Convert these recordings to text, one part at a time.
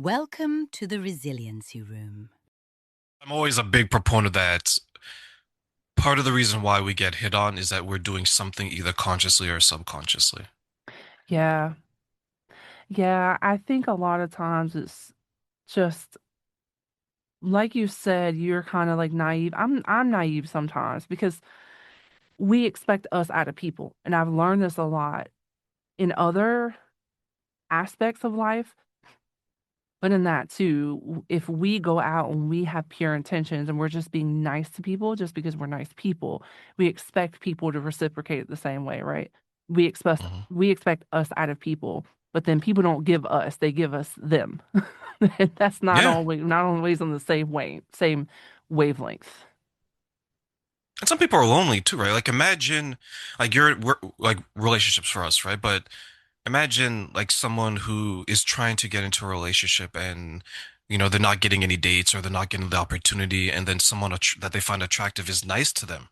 Welcome to the Resiliency Room. I'm always a big proponent that part of the reason why we get hit on is that we're doing something either consciously or subconsciously. Yeah. Yeah, I think a lot of times it's just like you said, you're kind of like naive. I'm naive sometimes because we expect us out of people. And I've learned this a lot in other aspects of life, but in that too, if we go out and we have pure intentions and we're just being nice to people just because we're nice people, we expect people to reciprocate it the same way, right? We expect Mhm. we expect us out of people, but then people don't give us, they give us them. And that's Yeah. not always on the same wavelength. And some people are lonely too, right? Like imagine like like relationships for us, right? But imagine like someone who is trying to get into a relationship and they're not getting any dates or they're not getting the opportunity and then someone that they find attractive is nice to them.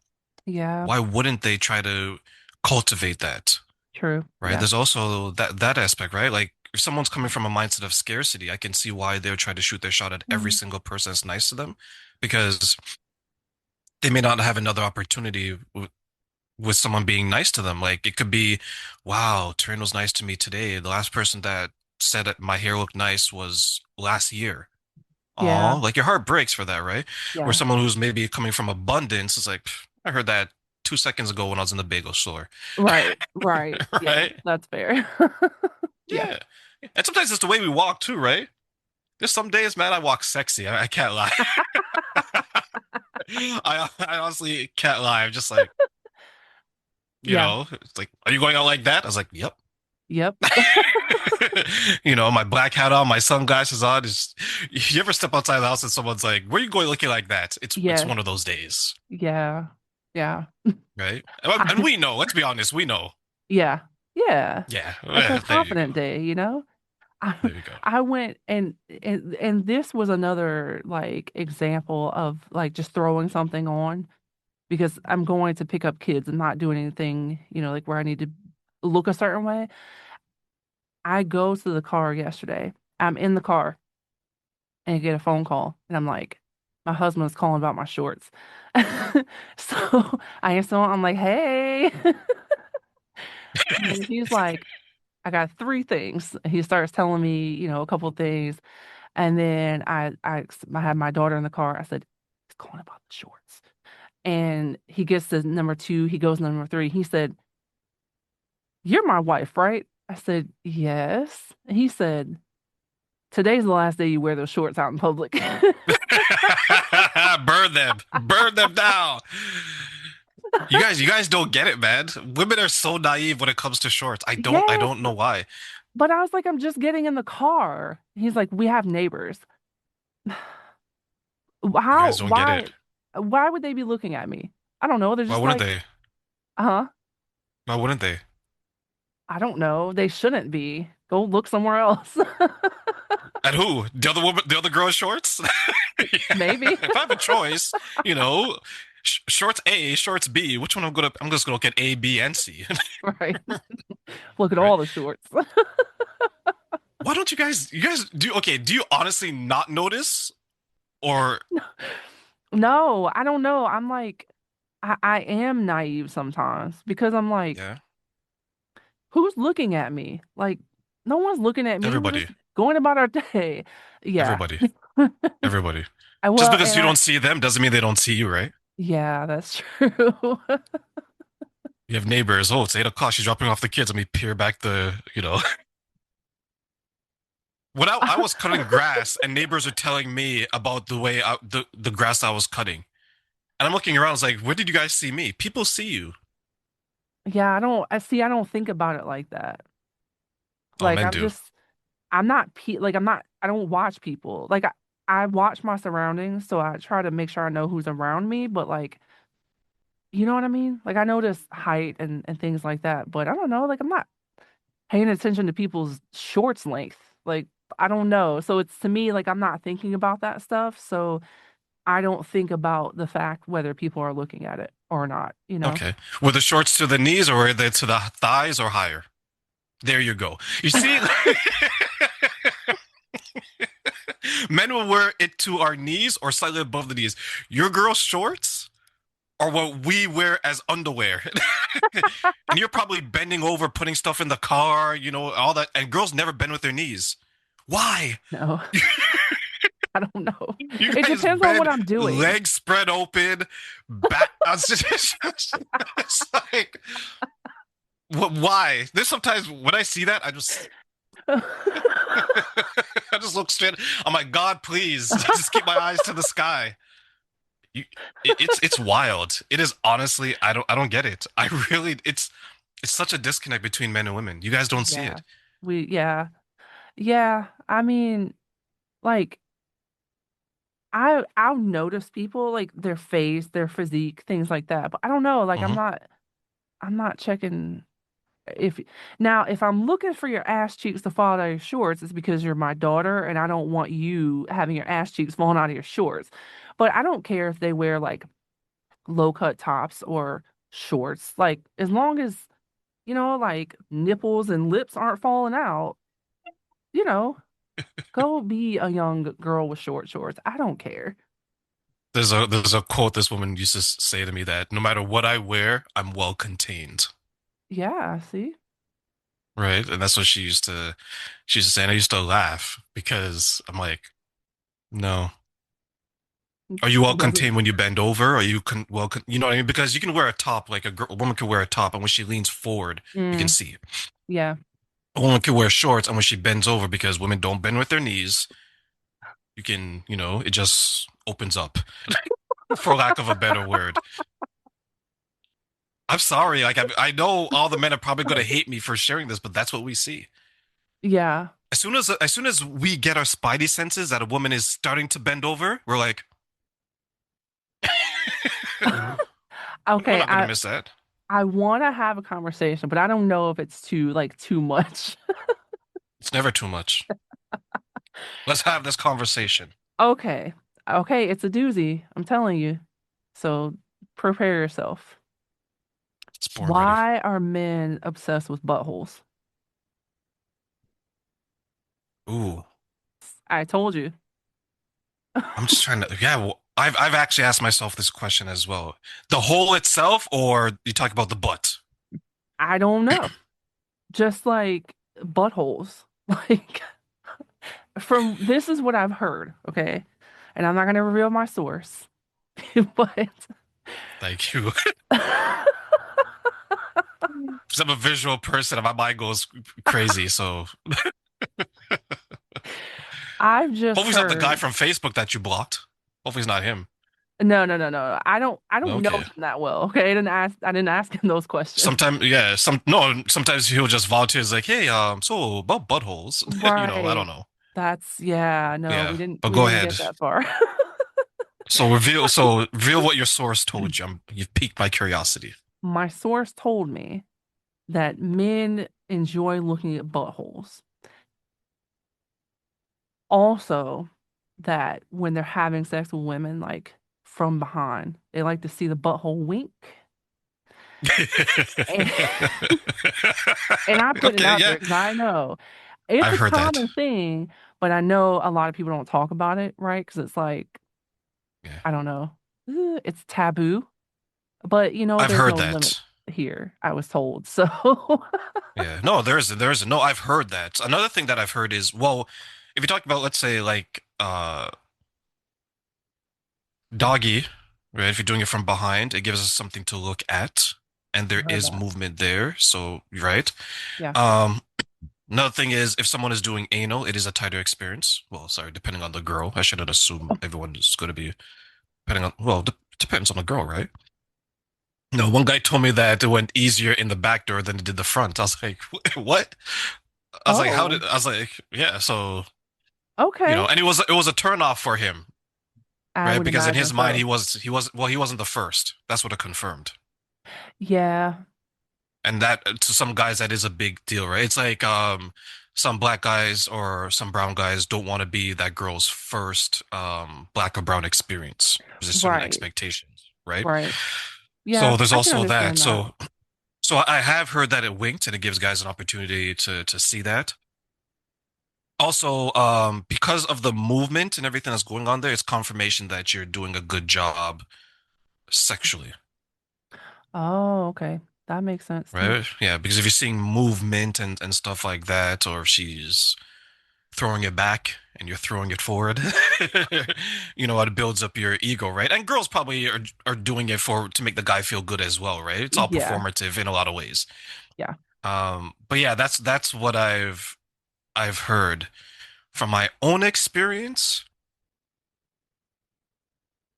Yeah, Why wouldn't they try to cultivate that? true. Right? Yeah. There's also that aspect, right? Like if someone's coming from a mindset of scarcity, I can see why they're trying to shoot their shot at every Mhm. single person that's nice to them, because they may not have another opportunity with someone being nice to them. Like it could be, wow, Terraine was nice to me today. The last person that said that my hair looked nice was last year. Yeah, Aw, like your heart breaks for that, right? Where yeah. someone who's maybe coming from abundance is like, "Pff, I heard that 2 seconds ago when I was in the bagel store." Right, right. Yeah, Right? that's fair. Yeah. Yeah. And sometimes it's the way we walk too, right? There's some days, man, I walk sexy. I can't lie. I honestly can't lie. I'm just like, Yeah. it's like, are you going out like that? I was like, yep. Yep. My black hat on, my sunglasses on. You ever step outside the house and someone's like, where are you going looking like that? It's Yes. one of those days, Yeah. Yeah. right? And we know, let's be honest, we know. Yeah. Yeah. Yeah. It's a There you go. confident day, you know? I There you go. I went and this was another like example of like just throwing something on because I'm going to pick up kids and not doing anything, like where I need to look a certain way. I go to the car yesterday. I'm in the car and I get a phone call and I'm like, my husband's calling about my shorts. So I answer, I'm like, hey. And he's like, I got three things. He starts telling me, a couple of things. And then I had my daughter in the car. I said, he's calling about the shorts. And he gets to number two. He goes to number three. He said, you're my wife, right? I said, yes. And he said, today's the last day you wear those shorts out in public. Burn them. Burn them down. You guys don't get it, man. Women are so naive when it comes to shorts. I Yes. don't know why. But I was like, I'm just getting in the car. He's like, we have neighbors. You How, guys don't get it. why would they be looking at me? I don't know. They're Why just wouldn't like, they? huh? Why wouldn't they? I don't know. They shouldn't be. Go look somewhere else. And who? The other woman, the other girl's shorts? Yeah. Maybe. If I have a choice, shorts A, shorts B, which one I'm just gonna look at A, B, and C. Right. Look at Right? all the shorts. Why don't you guys do okay, do you honestly not notice? Or No, I don't know. I'm like, I am naive sometimes because I'm like, yeah, who's looking at me? Like, no one's looking at me. We're just everybody. going about our day. Yeah. Everybody. Everybody. Just Well, because you don't see them doesn't mean they don't see you, right? yeah, that's true. You have neighbors. Oh, it's 8 o'clock. She's dropping off the kids. Let me peer back the. When I was cutting grass and neighbors are telling me about the grass I was cutting. And I'm looking around, I was like, where did you guys see me? People see you. Yeah, I don't think about it like that. Oh, Like, men do. I don't watch people. Like, I watch my surroundings, so I try to make sure I know who's around me, but like, you know what I mean? Like, I notice height and things like that, but I don't know, like, I'm not paying attention to people's shorts length. Like, I don't know. So it's to me, like, I'm not thinking about that stuff. So I don't think about the fact whether people are looking at it or not, you know? Okay. Were the shorts to the knees or were they to the thighs or higher? There you go. You see? Men will wear it to our knees or slightly above the knees. Your girl's shorts are what we wear as underwear. And you're probably bending over, putting stuff in the car, all that. And girls never bend with their knees. Why? No, I don't know. You It guys depends on what bend, I'm doing. legs spread open, back. It's like, why? There's sometimes when I see that, I just look straight. I'm like, God, please, just keep my eyes to the sky. You, it's wild. It is honestly, I don't get it. I really, it's such a disconnect between men and women. You guys don't see Yeah. it. Yeah. Yeah. I mean, like I'll notice people like their face, their physique, things like that. But I don't know, like Hmm. I'm not checking if now if I'm looking for your ass cheeks to fall out of your shorts, it's because you're my daughter and I don't want you having your ass cheeks falling out of your shorts. But I don't care if they wear like low cut tops or shorts. Like as long as, like nipples and lips aren't falling out, you know, go be a young girl with short shorts. I don't care. There's a quote this woman used to say to me that no matter what I wear, I'm well contained. Yeah, see? Right? And that's what she used to say. And I used to laugh because I'm like, no. Are you well Never. contained when you bend over? Are you you know what I mean? Because you can wear a top, like a woman can wear a top, and when she leans forward, you can Mm, see it. yeah. A woman can wear shorts, and when she bends over, because women don't bend with their knees, you can, it just opens up, for lack of a better word. I'm sorry. Like I know all the men are probably going to hate me for sharing this, but that's what we see. Yeah. As soon as we get our spidey senses that a woman is starting to bend over, we're like, we're Okay, not going to miss that. I want to have a conversation, but I don't know if it's too much. It's never too much. Let's have this conversation. Okay. Okay, it's a doozy. I'm telling you. So prepare yourself. It's born ready. Why are men obsessed with buttholes? Ooh, I told you. I'm just trying to. Yeah, well, I've actually asked myself this question as well. The hole itself, or you talk about the butt? I don't know. Just like buttholes. Like from this is what I've heard, okay? And I'm not going to reveal my source. But Thank you. Because I'm a visual person, and my mind goes crazy. So I've just hopefully, he's not the guy heard. from Facebook that you blocked. Hopefully, he's not him. No, no, no, no. I don't know Okay. him that well, okay? I didn't ask him those questions. Sometimes, yeah, no, sometimes he'll just volunteer. It's like, hey, so about buttholes, I don't Right. know. That's yeah, no, Yeah, we didn't but we go didn't ahead. get that far. So reveal what your source told you. You've piqued my curiosity. My source told me that men enjoy looking at buttholes. Also, that when they're having sex with women, like from behind, they like to see the butthole wink. And, and I put it Okay, out yeah, there because I know it's I've a heard that. common thing, but I know a lot of people don't talk about it, right? Because it's like, Yeah, I don't know, it's taboo. But I've there's heard no limit that. here, I was told. So, Yeah, no, there is no. I've heard that. Another thing that I've heard is, well, if you talk about, let's say, like doggy, right? If you're doing it from behind, it gives us something to look at, and I there heard is that. movement there. So, right. Yeah. Um, Another thing is if someone is doing anal, it is a tighter experience. Well, sorry, depending on the girl. I shouldn't assume everyone is going to be depending on. Well, depends on the girl, right? No, one guy told me that it went easier in the back door than it did the front. I was like, what? I was like, how Oh, did? I was like, yeah. So okay. and it was a turn off for him, I right? would Because in imagine his mind, so. he wasn't the first. That's what it confirmed. Yeah. And that to some guys that is a big deal, right? It's like some black guys or some brown guys don't want to be that girl's first black or brown experience. There's certain Right. expectations, right? Right. Yeah, So there's I can also that. understand that. So I have heard that it winked and it gives guys an opportunity to see that. Also, because of the movement and everything that's going on there, it's confirmation that you're doing a good job sexually, Oh, okay. That makes sense too. right? Yeah, because if you're seeing movement and stuff like that, or if she's throwing it back and you're throwing it forward, it builds up your ego, right? And girls probably are doing it for to make the guy feel good as well, right? It's all Yeah. performative in a lot of ways. Yeah. But yeah, that's what I've heard from my own experience.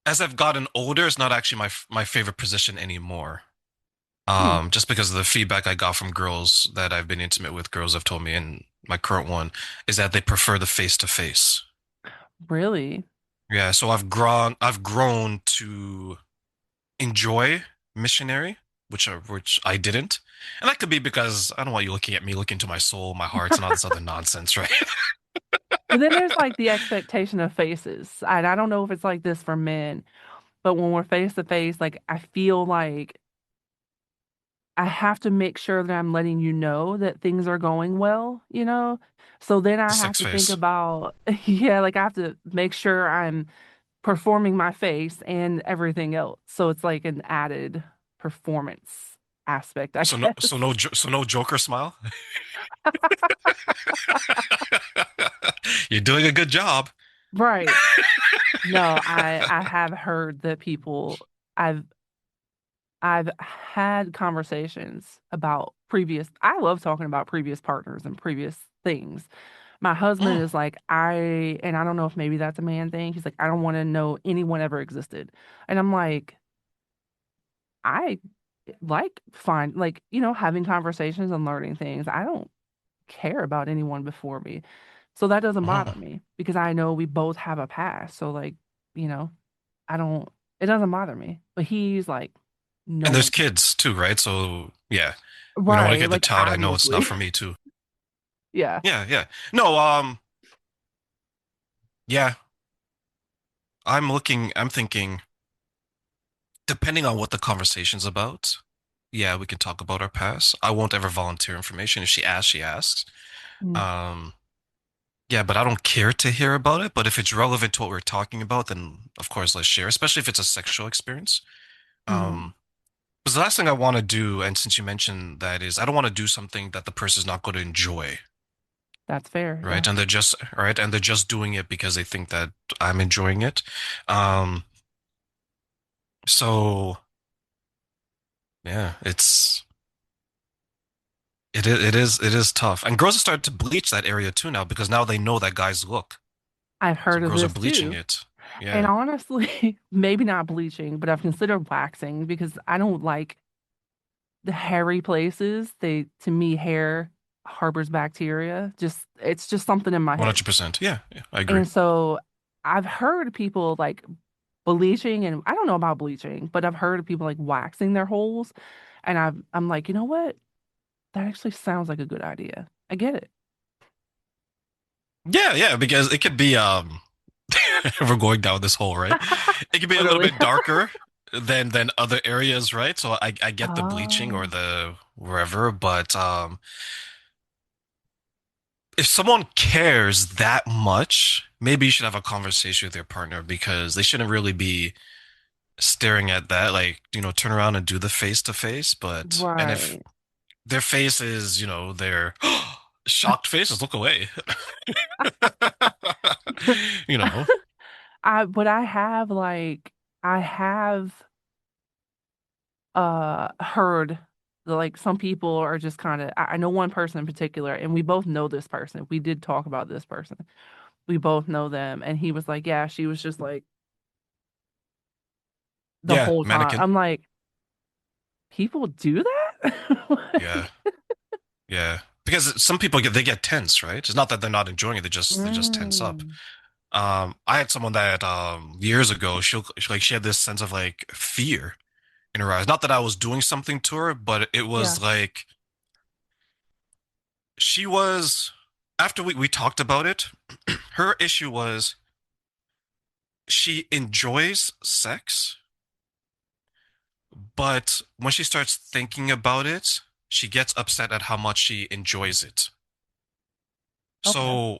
As I've gotten older, it's not actually my favorite position anymore. Hmm. Just because of the feedback I got from girls that I've been intimate with, girls have told me, and my current one is that they prefer the face to face. Really? Yeah, so I've grown to enjoy missionary, which I didn't. And that could be because I don't want you looking at me, looking into my soul, my heart, and all this other nonsense, right? But then there's like the expectation of faces. And I don't know if it's like this for men, but when we're face to face, like I feel like I have to make sure that I'm letting you know that things are going well, you know? So then The I have sex to think face. about, yeah, like I have to make sure I'm performing my face and everything else. So it's like an added performance aspect, I So no, guess. so no Joker smile. You're doing a good job. Right. No, I have heard that people I've I've had conversations about previous I love talking about previous partners and previous things. My husband Mm, is like, and I don't know if maybe that's a man thing. He's like, I don't want to know anyone ever existed. And I'm like, I like fine, like, having conversations and learning things. I don't care about anyone before me. So that doesn't bother mm. me because I know we both have a past. So like, you know, I don't it doesn't bother me. But he's like, no And there's one. kids too, right? So yeah, we don't want to Right, get the like tout. I know it's not obviously. for me too. Yeah. Yeah, yeah. No, yeah. I'm thinking, depending on what the conversation's about, yeah, we can talk about our past. I won't ever volunteer information. If she asks, she asks. Mm-hmm. Um, yeah, but I don't care to hear about it. But if it's relevant to what we're talking about, then of course let's share, especially if it's a sexual experience. Mm-hmm. Um, because the last thing I want to do, and since you mentioned that, is I don't want to do something that the person's not going to enjoy, That's fair. Yeah. right? And they're just doing it because they think that I'm enjoying it. Um, so yeah, it is tough. And girls have started to bleach that area too now because now they know that guys look. I've So heard of girls are this bleaching too. it. And Yeah. honestly, maybe not bleaching, but I've considered waxing because I don't like the hairy places. To me, hair harbors bacteria. It's just something in my head. 100%. Yeah, yeah, I agree. And so I've heard people like bleaching, and I don't know about bleaching, but I've heard of people like waxing their holes. And I'm like, you know what? That actually sounds like a good idea. I get it. Yeah, yeah, because it could be we're going down this hole, right? It could be a little Literally. bit darker than other areas, right? So I get the bleaching or Oh, the wherever, but if someone cares that much, maybe you should have a conversation with your partner because they shouldn't really be staring at that, like, turn around and do the face to face. And if right. their face is, their shocked faces, look away. You know, But I have heard that like some people are just kind of I know one person in particular, and we both know this person. We did talk about this person. We both know them, and he was like, yeah, she was just like the yeah, whole time. mannequin. I'm like, people do that? Yeah, Like, yeah. Because some people they get tense, right? It's not that they're not enjoying it; they just tense up. mm, I had someone that years ago, she had this sense of like fear in her eyes. Not that I was doing something to her, but it yeah. was like she was after we talked about it, her issue was she enjoys sex, but when she starts thinking about it, she gets upset at how much she enjoys it. Okay. So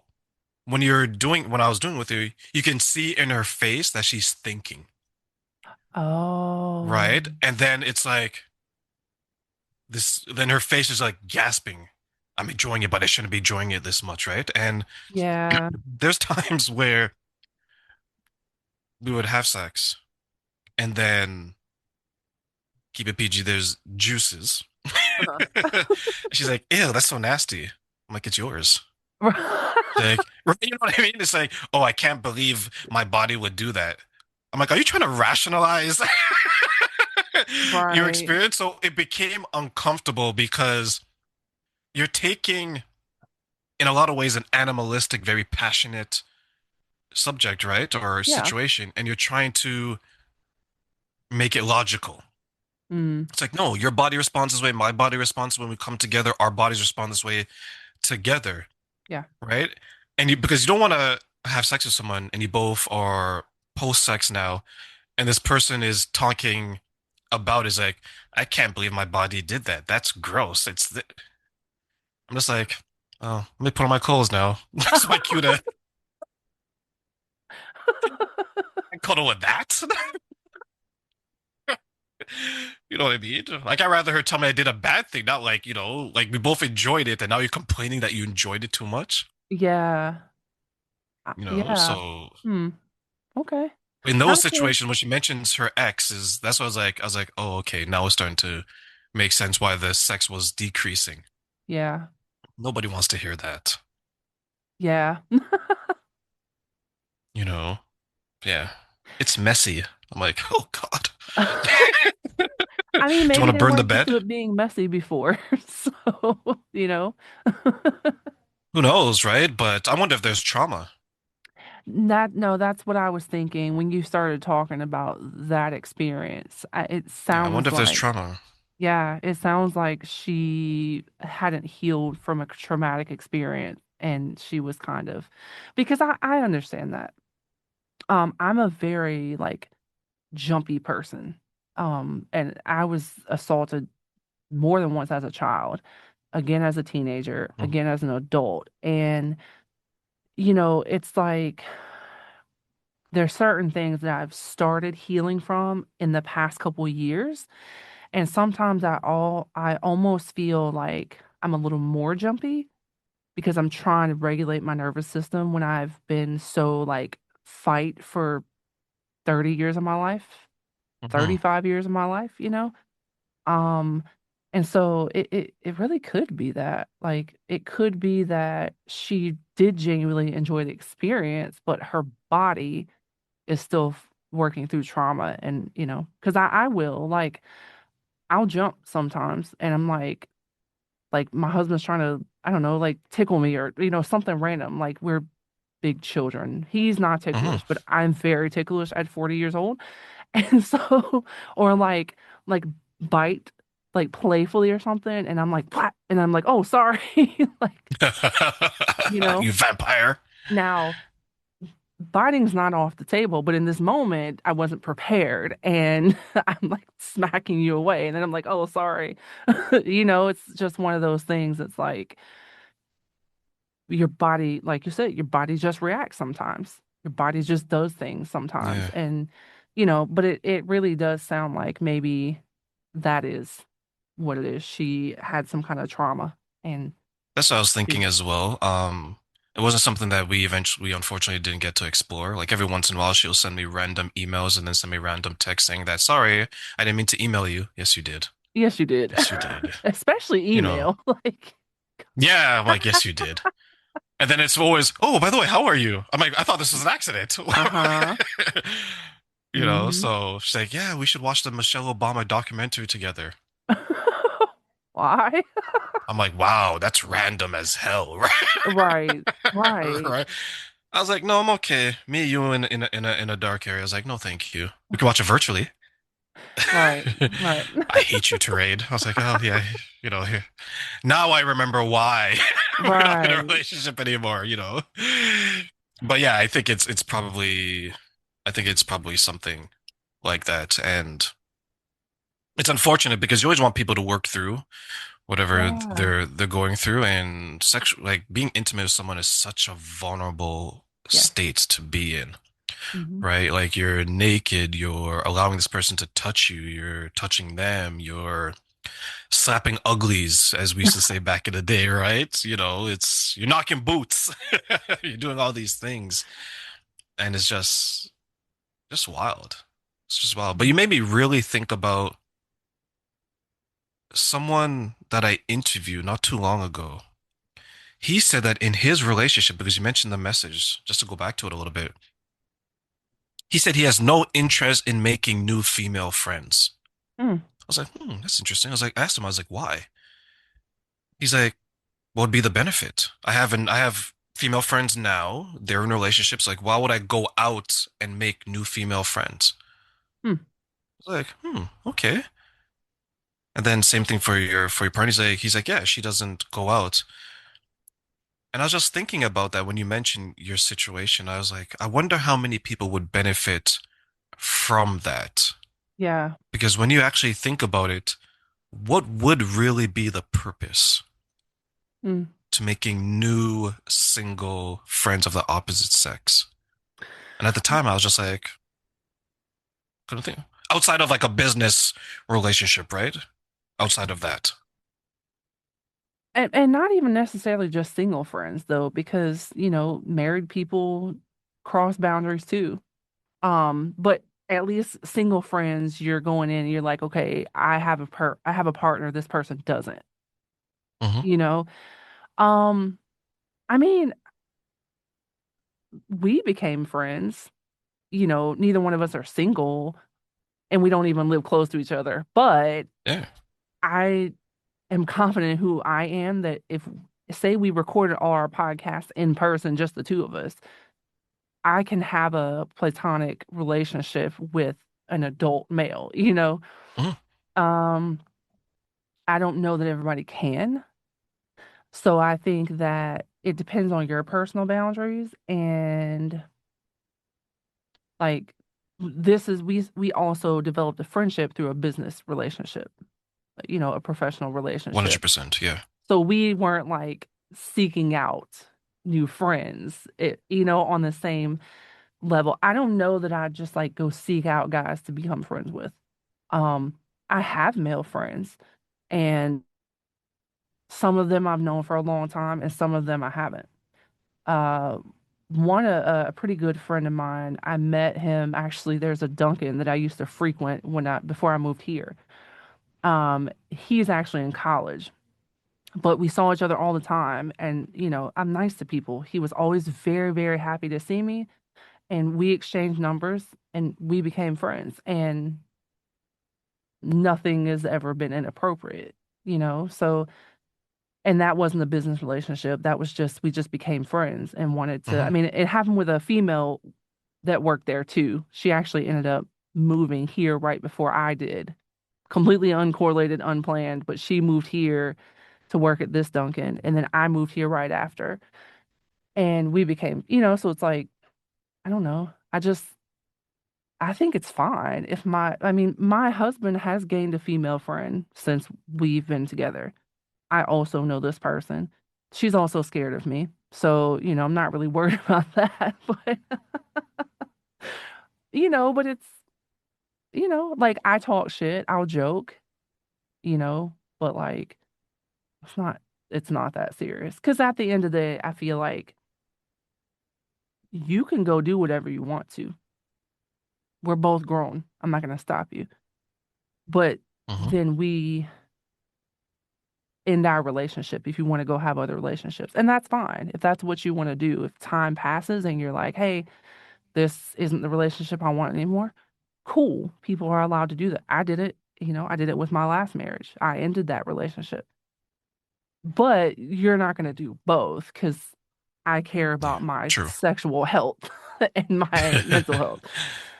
when I was doing with her, you can see in her face that she's thinking, Oh, right? And then it's like this, then her face is like gasping. I'm enjoying it, but I shouldn't be enjoying it this much, right? And yeah. there's times where we would have sex and then keep it PG, there's juices. She's like, ew, that's so nasty. I'm like, it's yours. Like, you know what I mean? It's like, oh, I can't believe my body would do that. I'm like, are you trying to rationalize your Right. experience? So it became uncomfortable because you're taking, in a lot of ways, an animalistic, very passionate subject, right? Or Yeah. situation, and you're trying to make it logical. Mm. It's like, no, your body responds this way, my body responds when we come together, our bodies respond this way together, Yeah. right? And you, because you don't want to have sex with someone and you both are post sex now, and this person is talking about is like, I can't believe my body did that. That's gross. I'm just like, oh, let me put on my clothes now. That's my cue to cuddle with that. You know what I mean? Like, I'd rather her tell me I did a bad thing, not like, like we both enjoyed it, and now you're complaining that you enjoyed it too much. Yeah. Yeah. So Hmm. Okay. in How those to situations when she mentions her ex, is that's what I was like, oh, okay, now it's starting to make sense why the sex was decreasing. Yeah. Nobody wants to hear that, Yeah. you know? Yeah. It's messy. I'm like, oh God. I mean, Do you maybe want to they burn the weren't used bed? to it being messy before. So, you know. Who knows, right? But I wonder if there's trauma. No, that's what I was thinking when you started talking about that experience. It Yeah, I wonder sounds if there's like, trauma. yeah, it sounds like she hadn't healed from a traumatic experience and she was kind of, because I understand that. I'm a very like jumpy person. And I was assaulted more than once as a child, again as a teenager, Mhm. again as an adult. And, it's like there's certain things that I've started healing from in the past couple years. And sometimes I almost feel like I'm a little more jumpy because I'm trying to regulate my nervous system when I've been so like fight for 30 years of my life, Mhm. 35 years of my life. Um, and so it really could be that. Like it could be that she did genuinely enjoy the experience, but her body is still working through trauma. And, because I will, like, I'll jump sometimes and I'm like my husband's trying to, I don't know, like tickle me or, something random. Like we're big children. He's not Mhm. ticklish, but I'm very ticklish at 40 years old. And so, or like bite, like playfully or something, and I'm like, "Plat," and I'm like, oh, sorry. Like, you know, You vampire. now biting's not off the table, but in this moment, I wasn't prepared, and I'm like smacking you away, and then I'm like, oh, sorry. It's just one of those things. It's like your body, like you said, your body just reacts sometimes. Your body just does things sometimes. Yeah. And, but it really does sound like maybe that is what it is. She had some kind of trauma and That's what I was she's, thinking as well. It wasn't something that we unfortunately didn't get to explore. Like every once in a while, she'll send me random emails and then send me random texts saying that, sorry, I didn't mean to email you. Yes, you did. yes, you did. Yes, you did. Especially You know, email. Like, yeah, I'm like, yes, you did. And then it's always, oh, by the way, how are you? I'm like, I thought this was an accident. uh-huh. Hmm. So she's like, yeah, we should watch the Michelle Obama documentary together. Why? I'm like, wow, that's random as hell, right? Right. Right. Right. I was like, no, I'm okay. Me, you in a dark area. I was like, no, thank you. We can watch it virtually. Right. Right. I hate you, Terrain. I was like, oh yeah, here. Now I remember why we're not in a Right. relationship anymore. But yeah, I think it's probably something like that. And it's unfortunate because you always want people to work through whatever Yeah. they're going through, and sexual, like being intimate with someone is such a vulnerable Yes. state to be in, Hmm. right? Like you're naked, you're allowing this person to touch you, you're touching them, you're slapping uglies, as we used to say back in the day, right? It's you're knocking boots, you're doing all these things, and it's just wild. It's just wild. But you made me really think about someone that I interviewed not too long ago. He said that in his relationship, because you mentioned the message, just to go back to it a little bit, he said he has no interest in making new female friends. Mm. I was like, that's interesting. I asked him, I was like, why? He's like, what would be the benefit? I have female friends now. They're in relationships. Like, why would I go out and make new female friends? Mm. I was like, okay. And then same thing for your partner. He's like, yeah, she doesn't go out. And I was just thinking about that when you mentioned your situation. I was like, I wonder how many people would benefit from that. Yeah. Because when you actually think about it, what would really be the purpose Mm. to making new single friends of the opposite sex? And at the time, I was just like, couldn't think. Outside of like a business relationship, right? Outside of that. And not even necessarily just single friends though, because, married people cross boundaries too. But at least single friends, you're going in and you're like, okay, I have a partner, this person doesn't, Hmm. you know? Um, I mean, we became friends, neither one of us are single and we don't even live close to each other. But Yeah. I am confident in who I am that if say we recorded all our podcasts in person, just the two of us, I can have a platonic relationship with an adult male, Hmm. Um, I don't know that everybody can. So I think that it depends on your personal boundaries and like we also developed a friendship through a business relationship, a professional relationship. 100%. Yeah. So we weren't like seeking out new friends, on the same level. I don't know that I just like go seek out guys to become friends with. Um, I have male friends and some of them I've known for a long time and some of them I haven't. Uh, a pretty good friend of mine, I met him actually. There's a Dunkin' that I used to frequent before I moved here. He's actually in college, but we saw each other all the time. And, I'm nice to people. He was always very, very happy to see me. And we exchanged numbers and we became friends. And nothing has ever been inappropriate. So, and that wasn't a business relationship. That was just, we just became friends and wanted to. I Hmm. mean, it happened with a female that worked there too. She actually ended up moving here right before I did. Completely uncorrelated, unplanned, but she moved here to work at this Dunkin', and then I moved here right after. And we became, so it's like, I don't know. I think it's fine if I mean, my husband has gained a female friend since we've been together. I also know this person. She's also scared of me. So, I'm not really worried about that. But, but like I talk shit, I'll joke, you know, but like it's not it's not that serious. Because at the end of the day, I feel like you can go do whatever you want to. We're both grown. I'm not gonna stop you. But Hmm. then we end our relationship if you want to go have other relationships. And that's fine. If that's what you want to do. If time passes and you're like, hey, this isn't the relationship I want anymore, cool. People are allowed to do that. I did it. I did it with my last marriage. I ended that relationship. But you're not going to do both because I care Yeah. about my True. sexual health and my mental health,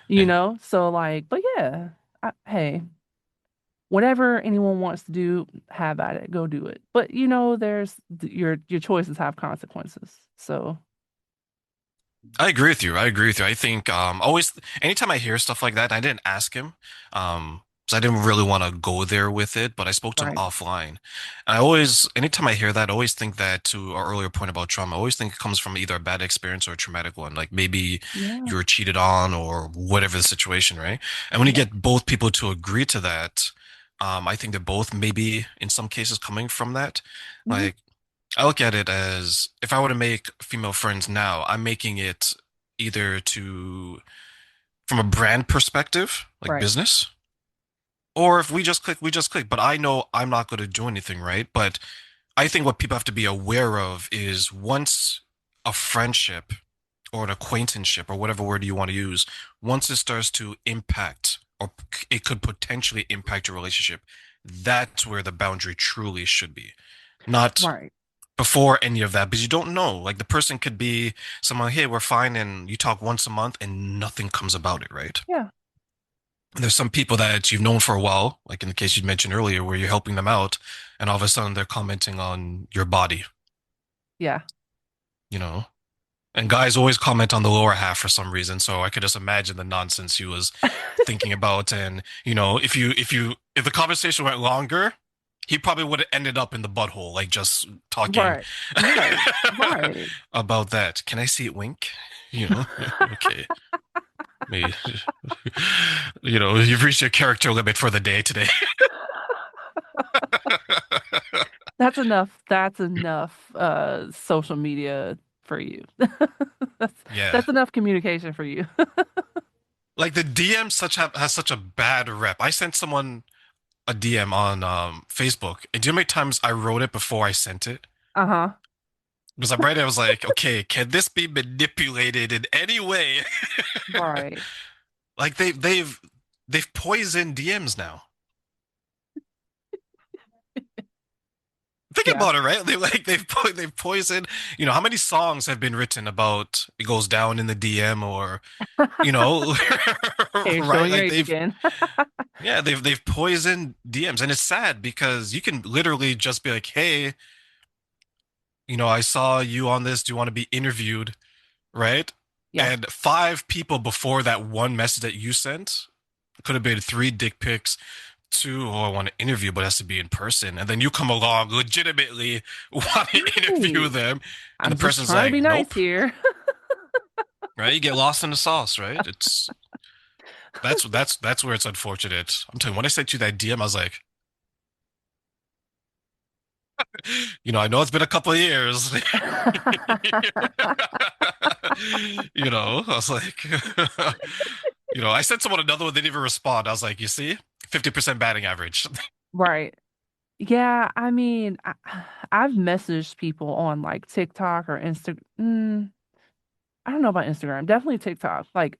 Yeah. So, like, but yeah, hey, whatever anyone wants to do, have at it, go do it. But your choices have consequences. So, I agree with you. I agree with you. I think always anytime I hear stuff like that, I didn't ask him. So I didn't really want to go there with it, but I spoke to him Right. offline. And I always, anytime I hear that, I always think that to our earlier point about trauma, I always think it comes from either a bad experience or a traumatic one. Like maybe Yeah. you were cheated on or whatever the situation, right? And when you Yeah. get both people to agree to that, I think they're both maybe in some cases coming from that. Hmm. Like I look at it as if I were to make female friends now, I'm making it either to from a brand perspective, like Right. business, or if we just click, we just click. But I know I'm not going to do anything, right? But I think what people have to be aware of is once a friendship or an acquaintanceship or whatever word you want to use, once it starts to impact or it could potentially impact your relationship, that's where the boundary truly should be. Not Right. before any of that, because you don't know. Like the person could be someone, hey, we're fine, and you talk once a month and nothing comes about it, right? Yeah. There's some people that you've known for a while, like in the case you mentioned earlier, where you're helping them out, and all of a sudden they're commenting on your body, Yeah. you know? And guys always comment on the lower half for some reason, so I could just imagine the nonsense he was thinking about. And, if the conversation went longer, he probably would have ended up in the butthole, like just talking Right. Right. Right. about that. Can I see it wink? Okay. Me, you've reached your character limit for the day today. That's enough. That's enough social media for you. That's Yeah. that's enough communication for you. Like the DM has such a bad rep. I sent someone a DM on Facebook, and do you know how many times I wrote it before I sent it? Uh-huh. Because I'm right, I was like, okay, can this be manipulated in any way? Right. Like they've poisoned DMs now. Think Yeah. about it, right? They've poisoned. How many songs have been written about it goes down in the DM or you know, Hey, right? showing your Like age again. they've poisoned DMs, and it's sad because you can literally just be like, hey, I saw you on this. Do you want to be interviewed? Right? Yeah. And five people before that one message that you sent could have been three dick pics, two, oh, I want to interview, but it has to be in person. And then you come along legitimately want to interview Hey, them, and I'm the just person's trying to be like, nice nope. here. Right? You get lost in the sauce, right? That's where it's unfortunate. I'm telling you, when I sent you that DM, I was like, I know it's been a couple of years. I was like, I sent someone another one, they didn't even respond. I was like, you see, 50% batting average. Right. Yeah, I mean, I've messaged people on like TikTok or Instagram. I don't know about Instagram. Definitely TikTok. Like,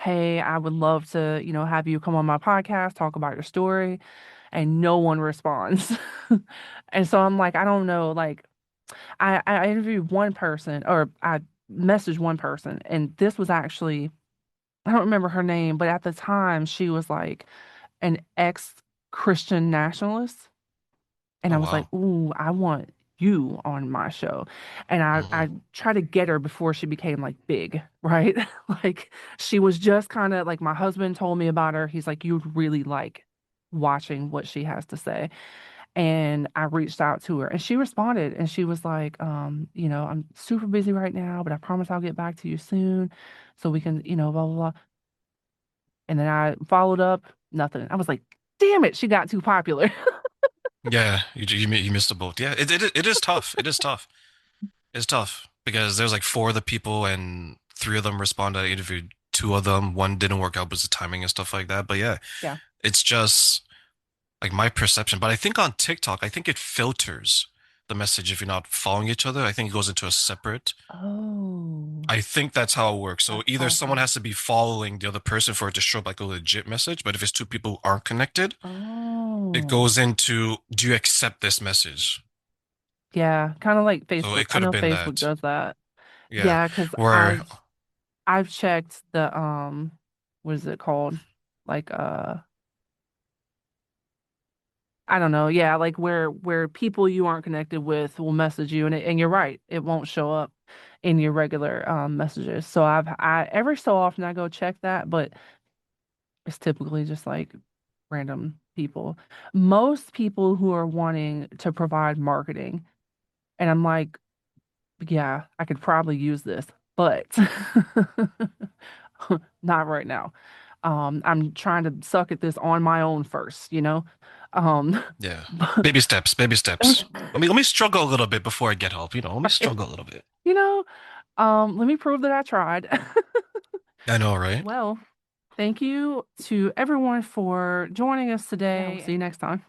hey, I would love to, have you come on my podcast, talk about your story, and no one responds. And so I'm like, I don't know, like I interviewed one person or I messaged one person, and this was actually, I don't remember her name, but at the time she was like an ex-Christian nationalist. And Oh I was like, wow. ooh, I want you on my show. And I Hmm. tried to get her before she became like big, right? Like she was just kind of like my husband told me about her. He's like, you'd really like watching what she has to say. And I reached out to her and she responded and she was like, I'm super busy right now, but I promise I'll get back to you soon so we can, blah, blah, blah. And then I followed up, nothing. I was like, damn it, she got too popular. Yeah, you missed the boat. Yeah, it is tough. It is tough. It's tough because there's like four of the people and three of them responded. I interviewed two of them. One didn't work out because of timing and stuff like that. But yeah, Yeah. it's just like my perception. But I think on TikTok, I think it filters the message if you're not following each other. I think it goes into a separate. Oh, I think that's how it works. So that's either someone possible. has to be following the other person for it to show up like a legit message. But if it's two people who aren't connected, it Oh, goes into, do you accept this message? yeah, kind of like So Facebook. it I could have know been Facebook that. does that. Yeah. Yeah, because Where, I've checked the what is it called? Like I don't know. Yeah, like where people you aren't connected with will message you, and you're right, it won't show up in your regular messages. So I every so often I go check that, but it's typically just like random people. Most people who are wanting to provide marketing, and I'm like, yeah, I could probably use this, but not right now. I'm trying to suck at this on my own first, you know? Um, Yeah. Baby steps, baby steps. Let me struggle a little bit before I get help, let me right, struggle a little bit. you know, let me prove that I tried. I know, right? Well, thank you to everyone for joining us today. Yeah, we'll see you next time.